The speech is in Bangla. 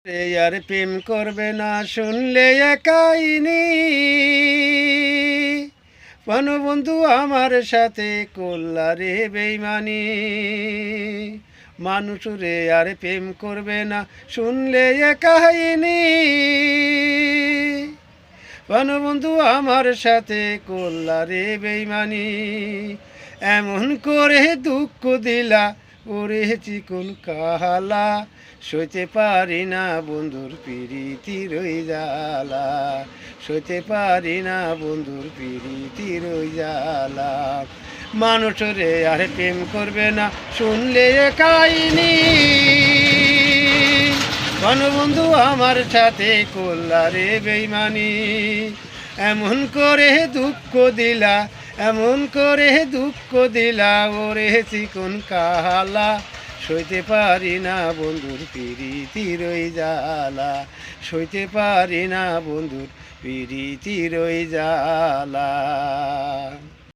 আর প্রেম করবে না শুনলে একাইনি বন্ধু আমার সাথে কল্লারে বেইমানি মানুষ রে আর প্রেম করবে না শুনলে একাইনি বন্ধু আমার সাথে কল্লারে বেইমানি এমন করে দুঃখ দিলা ওরে চিকন কাহালা সইতে পারি না বন্ধুর পিরিতি রই জ্বালা সইতে পারি না বন্ধুর পিরিতি রই জ্বালা মানুষ রে আর প্রেম করবে না শুনলে কাহিনী বন্ধু আমার সাথে কল্লারে বেইমানি এমন করে দুঃখ দিলা এমন করে দুঃখ দিলা ওরে চিকন কাহালা সইতে পারি না বন্ধুর পিরিতি রই জ্বালা সইতে পারি না বন্ধুর পিরিতি রই জ্বালা।